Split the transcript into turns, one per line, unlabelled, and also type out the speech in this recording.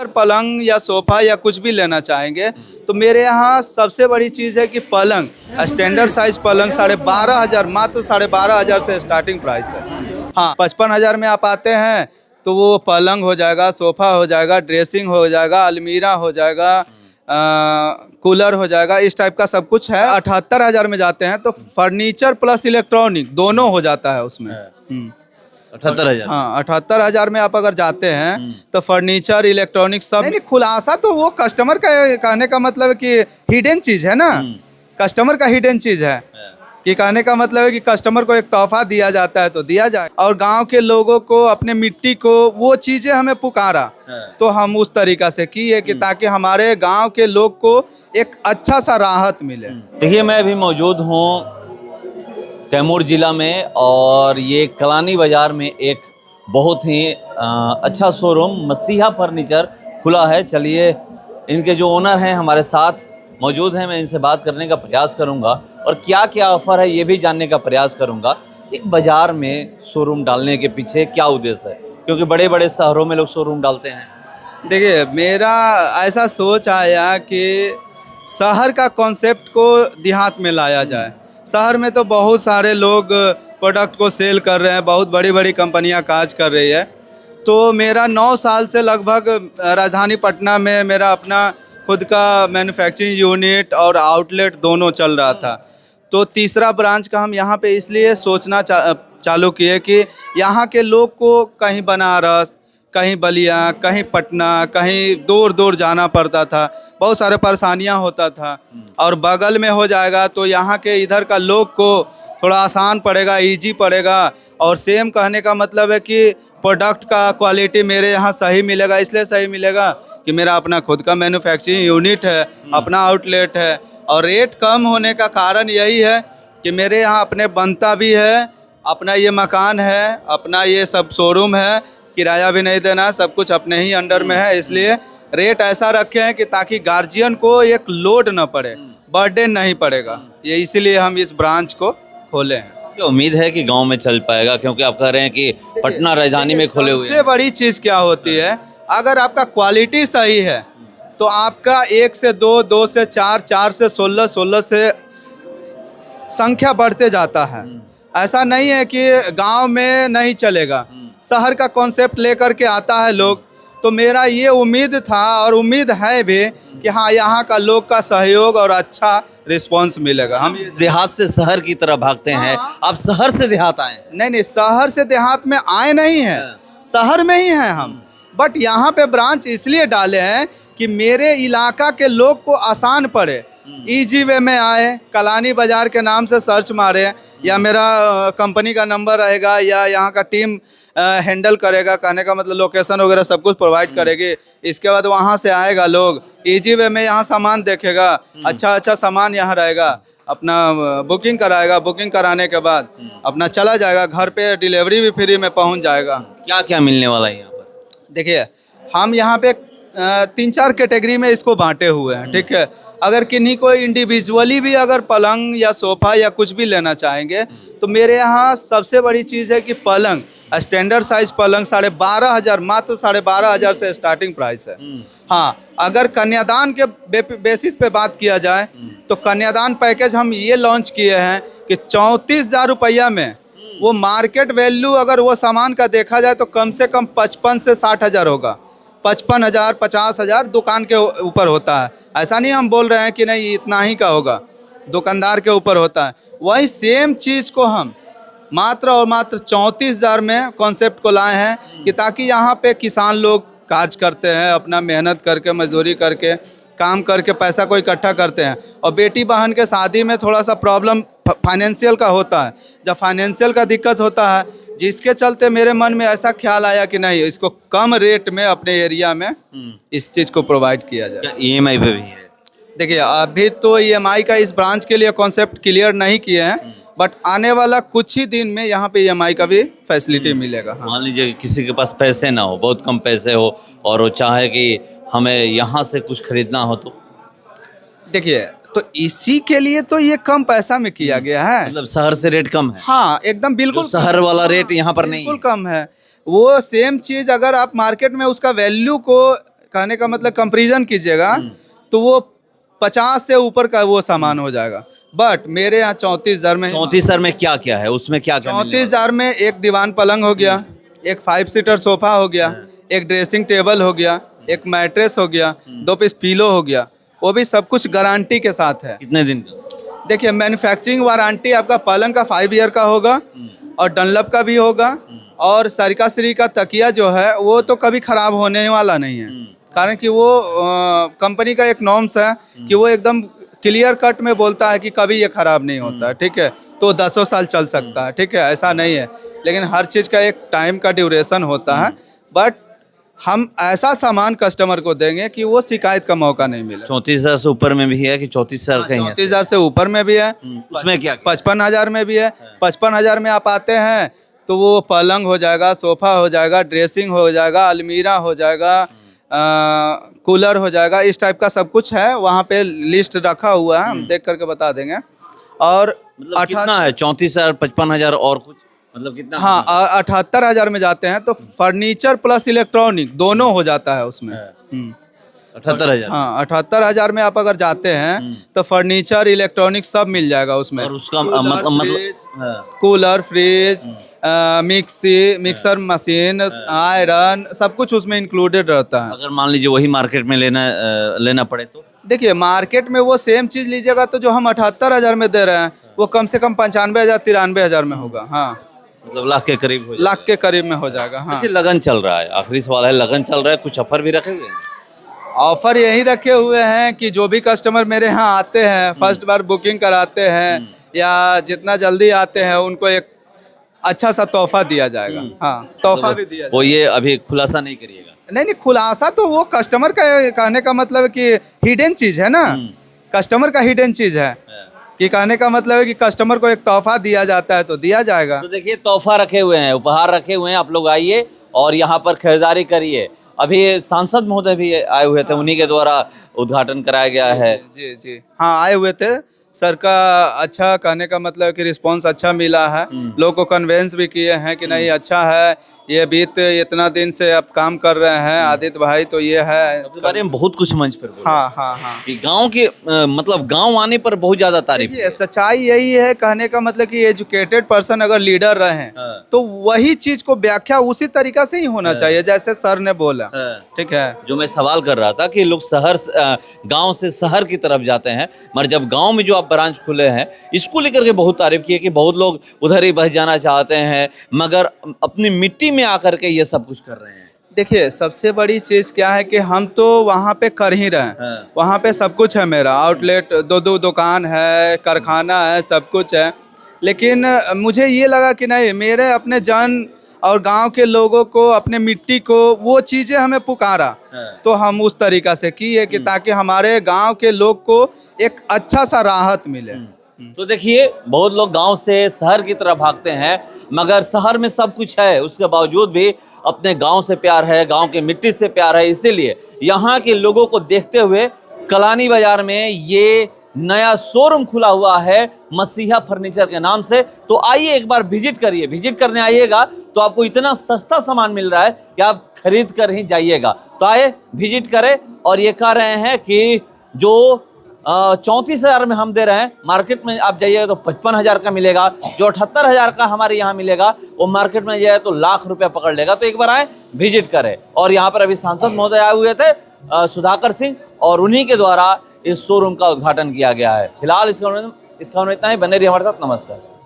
पलंग या सोफ़ा या कुछ भी लेना चाहेंगे तो मेरे यहाँ सबसे बड़ी चीज़ है कि पलंग, स्टैंडर्ड साइज पलंग 12,500, मात्र 12,500 से स्टार्टिंग प्राइस है। हाँ, 55,000 में आप आते हैं तो वो पलंग हो जाएगा, सोफ़ा हो जाएगा, ड्रेसिंग हो जाएगा, अलमीरा हो जाएगा, कूलर हो जाएगा, इस टाइप का सब कुछ है। 78,000 में जाते हैं तो फर्नीचर प्लस इलेक्ट्रॉनिक दोनों हो जाता है उसमें।
78,000।
हाँ, 78,000 में आप अगर जाते हैं तो फर्नीचर इलेक्ट्रॉनिक सब नहीं, खुलासा तो वो कस्टमर का कहने का मतलब है कि हिडन चीज़ है ना, कस्टमर का हिडन चीज़ है कि कहने का मतलब है कि कस्टमर को एक तोहफा दिया जाता है तो दिया जाए, और गांव के लोगों को, अपने मिट्टी को, वो चीज़ें हमें पुकारा तो हम उस तरीक़ा से किए कि ताकि हमारे गांव के लोग को एक अच्छा सा राहत मिले।
देखिए, मैं अभी मौजूद हूँ कैमूर ज़िला में और ये कलानी बाज़ार में एक बहुत ही अच्छा शोरूम मसीहा फर्नीचर खुला है। चलिए, इनके जो ओनर हैं हमारे साथ मौजूद हैं, मैं इनसे बात करने का प्रयास करूंगा और क्या क्या ऑफ़र है ये भी जानने का प्रयास करूंगा। एक बाज़ार में शोरूम डालने के पीछे क्या उद्देश्य है, क्योंकि बड़े बड़े शहरों में लोग शोरूम डालते हैं।
देखिए, मेरा ऐसा सोच आया कि शहर का कॉन्सेप्ट को देहात में लाया जाए। शहर में तो बहुत सारे लोग प्रोडक्ट को सेल कर रहे हैं, बहुत बड़ी बड़ी कंपनियां काज कर रही है। तो मेरा 9 साल से लगभग राजधानी पटना में मेरा अपना खुद का मैन्युफैक्चरिंग यूनिट और आउटलेट दोनों चल रहा था। तो तीसरा ब्रांच का हम यहाँ पे इसलिए सोचना चालू किए कि यहाँ के लोग को कहीं बनारस, कहीं बलिया, कहीं पटना, कहीं दूर दूर जाना पड़ता था, बहुत सारे परेशानियाँ होता था, और बगल में हो जाएगा तो यहाँ के इधर का लोग को थोड़ा आसान पड़ेगा, इजी पड़ेगा, और सेम कहने का मतलब है कि प्रोडक्ट का क्वालिटी मेरे यहाँ सही मिलेगा। इसलिए सही मिलेगा कि मेरा अपना खुद का मैन्युफैक्चरिंग यूनिट है, अपना आउटलेट है, और रेट कम होने का कारण यही है कि मेरे यहाँ अपने बनता भी है, अपना ये मकान है, अपना ये सब शोरूम है, किराया भी नहीं देना, सब कुछ अपने ही अंडर में है। इसलिए रेट ऐसा रखे हैं कि ताकि गार्जियन को एक लोड न पड़े, बर्डन नहीं पड़ेगा। ये इसीलिए हम इस ब्रांच को खोले हैं।
उम्मीद है कि गांव में चल पाएगा, क्योंकि आप कह रहे हैं कि पटना राजधानी में खोले हुए हैं।
सबसे बड़ी चीज़ क्या होती है, अगर आपका क्वालिटी सही है तो आपका 1 से 2, 2 से 4, 4 से 16, 16 से संख्या बढ़ते जाता है। ऐसा नहीं है कि गांव में नहीं चलेगा, शहर का कॉन्सेप्ट लेकर के आता है लोग। तो मेरा ये उम्मीद था और उम्मीद है भी कि हाँ, यहाँ का लोग का सहयोग और अच्छा रिस्पांस मिलेगा। हम
देहात से शहर की तरफ भागते हैं, आप शहर से देहात आए?
नहीं, शहर से देहात में आए नहीं हैं, शहर में ही हैं हम। बट यहाँ पे ब्रांच इसलिए डाले हैं कि मेरे इलाका के लोग को आसान पड़े, इजी वे में आए, कलानी बाज़ार के नाम से सर्च मारे, या मेरा कंपनी का नंबर रहेगा, या यहाँ का टीम हैंडल करेगा, कहने का मतलब लोकेशन वगैरह सब कुछ प्रोवाइड करेगी। इसके बाद वहाँ से आएगा लोग, इजी वे में यहाँ सामान देखेगा, अच्छा सामान यहाँ रहेगा, अपना बुकिंग कराएगा, बुकिंग कराने के बाद अपना चला जाएगा, घर पे डिलीवरी भी फ्री में पहुँच जाएगा।
क्या क्या मिलने वाला है यहाँ पर?
देखिए, हम यहाँ पे 3-4 कैटेगरी में इसको बांटे हुए हैं, ठीक है। अगर किन्हीं को इंडिविजुअली भी अगर पलंग या सोफ़ा या कुछ भी लेना चाहेंगे तो मेरे यहाँ सबसे बड़ी चीज़ है कि पलंग, स्टैंडर्ड साइज पलंग 12,500, मात्र 12,500 से स्टार्टिंग प्राइस है। हाँ, अगर कन्यादान के बेसिस पे बात किया जाए तो कन्यादान पैकेज हम ये लॉन्च किए हैं कि 34,000 रुपया में वो मार्केट वैल्यू अगर वो सामान का देखा जाए तो कम से कम 55 से 60,000 होगा। 55,000, 50,000 दुकान के ऊपर होता है। ऐसा नहीं हम बोल रहे हैं कि नहीं इतना ही का होगा, दुकानदार के ऊपर होता है। वही सेम चीज़ को हम मात्र और मात्र 34,000 में कॉन्सेप्ट को लाए हैं कि ताकि यहाँ पे किसान लोग कार्य करते हैं, अपना मेहनत करके, मजदूरी करके, काम करके पैसा को इकट्ठा करते हैं, और बेटी बहन के शादी में थोड़ा सा प्रॉब्लम फाइनेंशियल का होता है। जब फाइनेंशियल का दिक्कत होता है, जिसके चलते मेरे मन में ऐसा ख्याल आया कि नहीं, इसको कम रेट में अपने एरिया में इस चीज़ को प्रोवाइड किया जाए।
EMI पे भी है?
देखिए, अभी तो EMI का इस ब्रांच के लिए कॉन्सेप्ट क्लियर नहीं किए हैं, बट आने वाला कुछ ही दिन में यहाँ पे EMI का भी फैसिलिटी मिलेगा। हाँ।
मान लीजिए किसी के पास पैसे ना हो, बहुत कम पैसे हो, और वो चाहे कि हमें यहाँ से कुछ खरीदना हो तो?
देखिए, तो इसी के लिए तो ये कम पैसा में किया गया है।
मतलब शहर से रेट कम है?
हाँ, एकदम बिल्कुल
शहर वाला रेट यहाँ पर नहीं,
बिल्कुल कम है। वो सेम चीज़ अगर आप मार्केट में उसका वैल्यू को कहने का मतलब कंपैरिजन कीजिएगा तो वो 50 से ऊपर का वो सामान हो जाएगा। बट मेरे यहाँ 34,000 में
34,000 में क्या क्या है, उसमें क्या क्या मिलने
34,000 में एक दीवान पलंग हो गया, एक 5 सीटर सोफा हो गया, एक ड्रेसिंग टेबल हो गया, एक मैट्रेस हो गया, 2 पीस पिलो हो गया, वो भी सब कुछ गारंटी के साथ है।
कितने दिन का?
देखिए मैन्युफैक्चरिंग वारंटी आपका पलंग का 5 ईयर का होगा और डनलप का भी होगा, और सरिका श्री का तकिया जो है वो तो कभी खराब होने वाला नहीं है, कारण कि वो कंपनी का एक नॉर्म्स है कि वो एकदम क्लियर कट में बोलता है कि कभी ये खराब नहीं होता है, ठीक है, तो 10 साल चल सकता है, ठीक है, ऐसा नहीं है। लेकिन हर चीज़ का एक टाइम का ड्यूरेशन होता है, बट हम ऐसा सामान कस्टमर को देंगे कि वो शिकायत का मौका नहीं मिले।
34,000 से ऊपर में भी है कि 34,000 का ही है?
34,000 से ऊपर में भी है,
उसमें क्या?
55,000 में भी है। 55,000 में आप आते हैं तो वो पलंग हो जाएगा, सोफा हो जाएगा, ड्रेसिंग हो जाएगा, अलमीरा हो जाएगा, कूलर हो जाएगा, इस टाइप का सब कुछ है। वहाँ पे लिस्ट रखा हुआ है, हम देख करके बता देंगे। और
मतलब कितना है? 34,000, 55,000 और कुछ, मतलब कितना?
हाँ, 78,000 में जाते हैं तो फर्नीचर प्लस इलेक्ट्रॉनिक दोनों हो जाता है उसमें।
78,000।
हाँ, 78,000 में आप अगर जाते हैं तो फर्नीचर इलेक्ट्रॉनिक सब मिल जाएगा उसमें।
और उसका मतलब
cooler, fridge, mixer machine, iron, सब कुछ उसमें इंक्लूडेड रहता है।
अगर मान लीजिए वही मार्केट में लेना पड़े तो?
देखिए मार्केट में वो सेम चीज़ लीजिएगा तो जो हम 78,000 में दे रहे हैं वो कम से कम 95,000 93,000 में होगा। हाँ,
मतलब लाख के करीब हो जाएगा।
लाख के करीब में हो जाएगा। हाँ,
अच्छा, लगन चल रहा है, आखिरी सवाल है, लगन चल रहा है, कुछ ऑफर भी रखे हुए हैं?
ऑफर यही रखे हुए हैं कि जो भी कस्टमर मेरे यहाँ आते हैं, फर्स्ट बार बुकिंग कराते हैं या जितना जल्दी आते हैं, उनको एक अच्छा सा तोहफा दिया जाएगा। हाँ, तोहफा भी दिया
वो ये अभी खुलासा नहीं करिएगा?
नहीं, खुलासा तो वो कस्टमर का कहने का मतलब है कि हिडन चीज़ है ना, कस्टमर का हिडन चीज़ है कि कहने का मतलब है कि कस्टमर को एक तोहफा दिया जाता है तो दिया जाएगा।
तो देखिए तोहफा रखे हुए हैं, उपहार रखे हुए हैं, आप लोग आइए और यहाँ पर खरीदारी करिए। अभी सांसद महोदय भी आए हुए थे, उन्हीं के द्वारा उद्घाटन कराया गया है।
जी जी, हाँ आए हुए थे। सर का अच्छा कहने का मतलब कि रिस्पांस अच्छा मिला है, लोग को कन्वेंस भी किए हैं कि नहीं अच्छा है, ये बीत इतना दिन से अब काम कर रहे हैं आदित्य भाई, तो ये है।
उसके बारे में बहुत कुछ मंच पर बोला।
हाँ हाँ हाँ,
कि गांव के मतलब गांव आने पर बहुत ज्यादा तारीफ।
देखिए सच्चाई यही है, कहने का मतलब कि एजुकेटेड पर्सन अगर लीडर रहे तो वही चीज को व्याख्या उसी तरीका से ही होना चाहिए जैसे सर ने बोला। ठीक है,
जो मैं सवाल कर रहा था कि लोग शहर गांव से शहर की तरफ जाते हैं, मगर जब गांव में जो आप ब्रांच खुले हैं इसको लेकर के बहुत तारीफ की है कि बहुत लोग उधर ही बस जाना चाहते हैं, मगर अपनी मिट्टी में आकर के ये सब कुछ कर रहे हैं।
देखिए सबसे बड़ी चीज़ क्या है कि हम तो वहाँ पे कर ही रहे हैं। वहाँ पे सब कुछ है, मेरा आउटलेट, दो दुकान है, कारखाना है, सब कुछ है। लेकिन मुझे ये लगा कि नहीं, मेरे अपने जन और गांव के लोगों को, अपने मिट्टी को, वो चीज़ें हमें पुकारा तो हम उस तरीक़ा से किए कि ताकि हमारे गांव के लोग को एक अच्छा सा राहत मिले।
तो देखिए बहुत लोग गांव से शहर की तरफ भागते हैं, मगर शहर में सब कुछ है, उसके बावजूद भी अपने गांव से प्यार है, गांव की मिट्टी से प्यार है। इसीलिए यहाँ के लोगों को देखते हुए कलानी बाजार में ये नया शोरूम खुला हुआ है मसीहा फर्नीचर के नाम से। तो आइए एक बार विजिट करिए, विजिट करने आइएगा तो आपको इतना सस्ता सामान मिल रहा है कि आप खरीद कर ही जाइएगा। तो आइए विजिट करें। और ये कह रहे हैं कि जो 34,000 में हम दे रहे हैं, मार्केट में आप जाइएगा तो 55,000 का मिलेगा। जो 78,000 का हमारे यहाँ मिलेगा वो मार्केट में जाए तो लाख रुपया पकड़ लेगा। तो एक बार आए, विजिट करें। और यहाँ पर अभी सांसद महोदय आए हुए थे सुधाकर सिंह, और उन्हीं के द्वारा इस शोरूम का उद्घाटन किया गया है। फिलहाल इसका इतना ही। बने रहिए हमारे साथ। नमस्कार।